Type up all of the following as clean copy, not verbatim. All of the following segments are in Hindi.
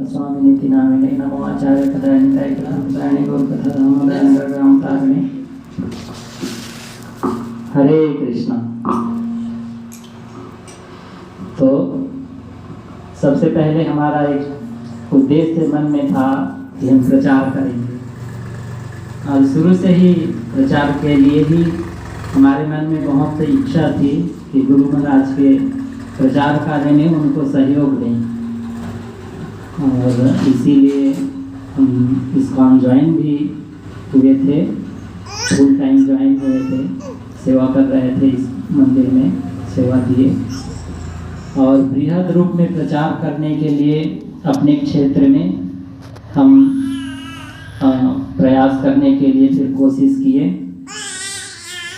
स्वामिनिति नामिने नमो आचार्य पदायनिताय कृताय गौरकथा दामोदरम प्रागणे। हरे कृष्णा। तो सबसे पहले हमारा एक उद्देश्य मन में था कि हम प्रचार करेंगे, और शुरू से ही प्रचार के लिए ही हमारे मन में बहुत इच्छा थी कि गुरु महाराज के प्रचार कार्य में उनको सहयोग दें, और इसीलिए हम इस्कॉन ज्वाइन भी हुए थे, फुल टाइम ज्वाइन हुए थे, सेवा कर रहे थे, इस मंदिर में सेवा दिए, और बृहद रूप में प्रचार करने के लिए अपने क्षेत्र में हम प्रयास करने के लिए फिर कोशिश किए।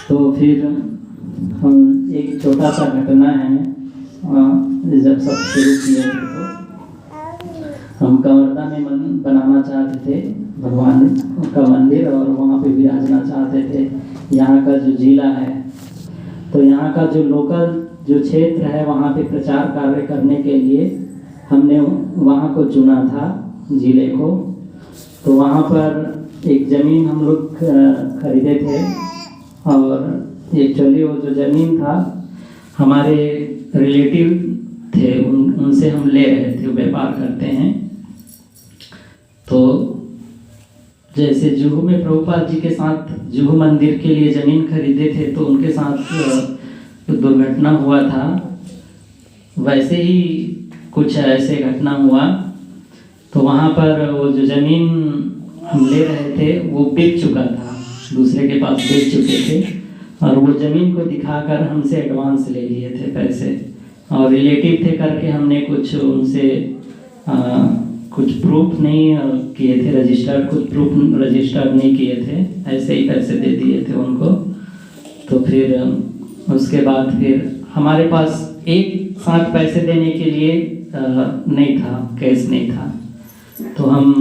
तो फिर हम एक छोटा सा घटना है, जब सब शुरू किए थे तो हम कवर्धा में बनाना चाहते थे भगवान का मंदिर, और वहाँ पे विराजना चाहते थे। यहाँ का जो जिला है, तो यहाँ का जो लोकल जो क्षेत्र है, वहाँ पे प्रचार कार्य करने के लिए हमने वहाँ को चुना था, जिले को। तो वहाँ पर एक ज़मीन हम लोग खरीदे थे, और एक्चुअली वो जो ज़मीन था हमारे रिलेटिव थे, उनसे हम ले रहे थे, व्यापार करते हैं। तो जैसे जुहू में प्रभुपाद जी के साथ जुहू मंदिर के लिए ज़मीन खरीदे थे, तो उनके साथ दुर्घटना हुआ था, वैसे ही कुछ ऐसे घटना हुआ। तो वहाँ पर वो जो ज़मीन हम ले रहे थे वो बिक चुका था, दूसरे के पास बेच चुके थे, और वो ज़मीन को दिखाकर हमसे एडवांस ले लिए थे पैसे, और रिलेटिव थे करके हमने कुछ उनसे कुछ प्रूफ नहीं किए थे, रजिस्टर्ड कुछ प्रूफ रजिस्टर्ड नहीं किए थे, ऐसे ही पैसे दे दिए थे उनको। तो फिर उसके बाद फिर हमारे पास एक साथ पैसे देने के लिए नहीं था, कैश नहीं था, तो हम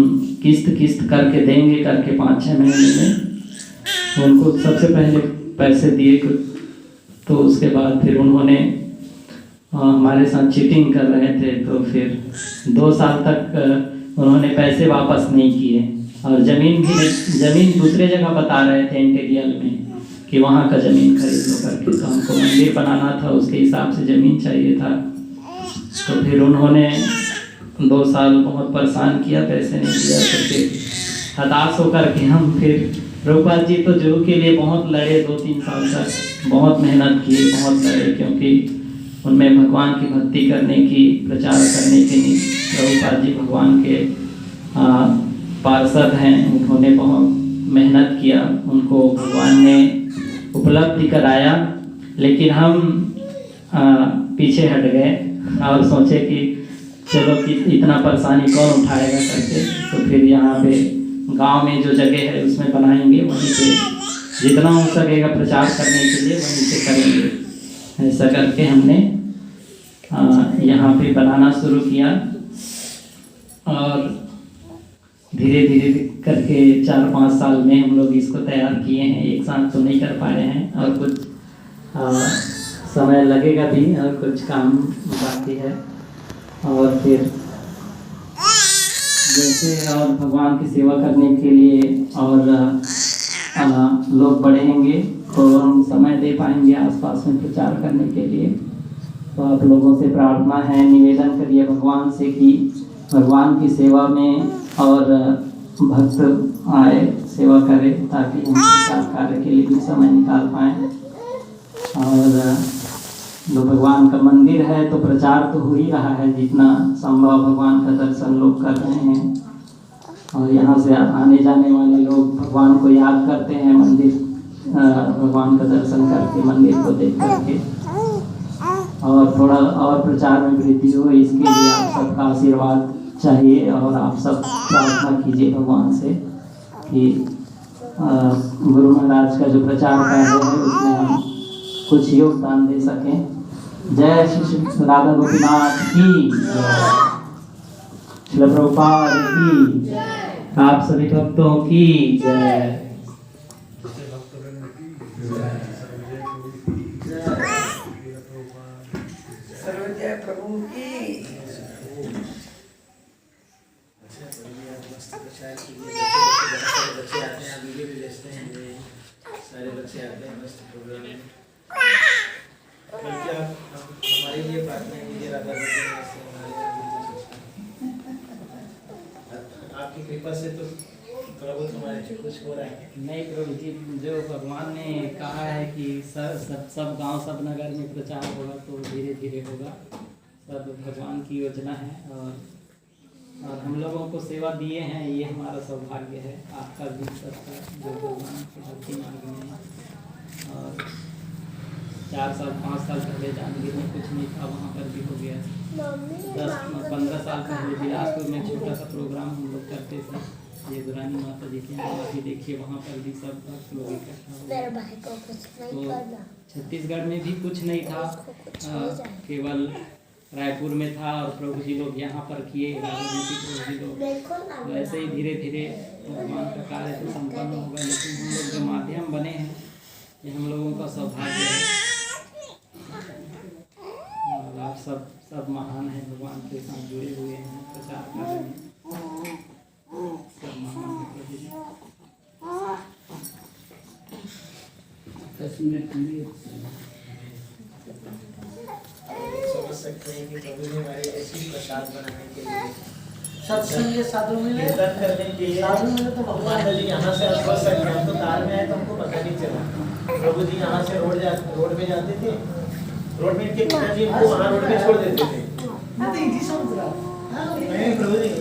किस्त करके देंगे करके 5-6 महीने में उनको सबसे पहले पैसे दिए। तो उसके बाद फिर उन्होंने हमारे साथ चीटिंग कर रहे थे, तो फिर 2 साल तक उन्होंने पैसे वापस नहीं किए, और ज़मीन दूसरे जगह बता रहे थे इंटीरियल में कि वहाँ का ज़मीन खरीद लो करके। तो हमको मंदिर बनाना था, उसके हिसाब से ज़मीन चाहिए था। तो फिर उन्होंने 2 साल बहुत परेशान किया, पैसे नहीं दिया, तो फिर हताश होकर के हम फिर प्रभुपाद जी तो जुहू के लिए बहुत लड़े, 2-3 साल तक बहुत मेहनत की, बहुत लड़े, क्योंकि उनमें भगवान की भक्ति करने की, प्रचार करने के लिए प्रभुपाद जी भगवान के पार्षद हैं, उन्होंने बहुत मेहनत किया, उनको भगवान ने उपलब्धि कराया। लेकिन हम पीछे हट गए और सोचे कि चलो कि इतना परेशानी कौन उठाएगा करके। तो फिर यहाँ पे गांव में जो जगह है उसमें बनाएंगे, वहीं पे जितना हो सकेगा प्रचार करने के लिए वहीं से करेंगे। ऐसा करके हमने यहाँ पे बनाना शुरू किया, और धीरे धीरे करके 4-5 साल में हम लोग इसको तैयार किए हैं। एक साथ तो नहीं कर पाए हैं, और कुछ समय लगेगा भी, और कुछ काम बाकी है। और फिर जैसे और भगवान की सेवा करने के लिए और लोग बढ़ेंगे तो हम समय दे पाएंगे आसपास में प्रचार करने के लिए। तो आप लोगों से प्रार्थना है, निवेदन करिए भगवान से कि भगवान की सेवा में और भक्त आए, सेवा करें, ताकि हम प्रचार कार्य के लिए भी समय निकाल पाएँ। और जो भगवान का मंदिर है तो प्रचार तो हो ही रहा है, जितना संभव भगवान का दर्शन लोग कर रहे हैं, और यहाँ से आने जाने वाले लोग भगवान को याद करते हैं, मंदिर भगवान का दर्शन करके, मंदिर को देख करके, और थोड़ा और प्रचार में वृद्धि हो, इसके लिए आप सबका आशीर्वाद चाहिए। और आप सब प्रार्थना कीजिए भगवान से कि गुरु महाराज का जो प्रचार कार्य है उसमें हम कुछ योगदान दे सकें। जय श्री राधा गोपीनाथ की, श्री प्रभुपाद की, आप सभी भक्तों की जय। सर्वजय प्रभु की। मस्त प्रचार कीजिए। बहुत सारे बच्चे आते हैं, वीडियो भी भेजते हैं, सारे बच्चे आते हैं मस्त प्रोग्राम में। बल्कि आप हमारे लिए प्रार्थना कीजिए, राधा जी के ऐसे हमारे यहाँ आपकी कृपा से तो थोड़ा बहुत हमारे से कुछ हो रहा है। नहीं प्रभु जी, जो भगवान ने कहा है कि सब गांव सब नगर में प्रचार होगा, तो धीरे धीरे होगा। सब भगवान की योजना है, और हम लोगों को सेवा दिए हैं, ये हमारा सौभाग्य है। आपका भी सबका जो भगवान के भक्ति मार्ग में है। और 4 साल 5 साल पहले जामगिर में कुछ नहीं था, वहाँ पर भी हो गया। 10-15 साल पहले बिलासपुर में छोटा सा प्रोग्राम हम लोग करते थे, ये दुरानी माता जी के यहाँ। अभी देखिए वहाँ पर भी सब भक्त लोग इकट्ठा हो गए। तो छत्तीसगढ़ में भी कुछ नहीं था, केवल रायपुर में था, और प्रभु जी लोग यहाँ पर किए, प्रभु जी लोग। वैसे ही धीरे धीरे भगवान का कार्य तो संपन्न होगा, लेकिन हम लोग जो माध्यम बने हैं, ये हम लोगों का सौभाग्य है। और आप सब महान हैं, भगवान के साथ जुड़े हुए हैं, प्रचार कर रहे हैं, सब महान है प्रभु जी। 10 मिनट लिए समझ सकते हैं कि प्रभु जी हमारे ऐसी प्रसाद बनाने के लिए, सत्संग साधु मिले, कीर्तन करने के लिए साधु मिले तो भगवान जी यहाँ से बस सकते। हम तो कार में आए तो हमको पता नहीं चला। प्रभु जी यहाँ से रोड पे जाते थे, रोड में इनके पिताजी हमको वहाँ रोड पे छोड़ देते थे। नहीं, प्रभु जी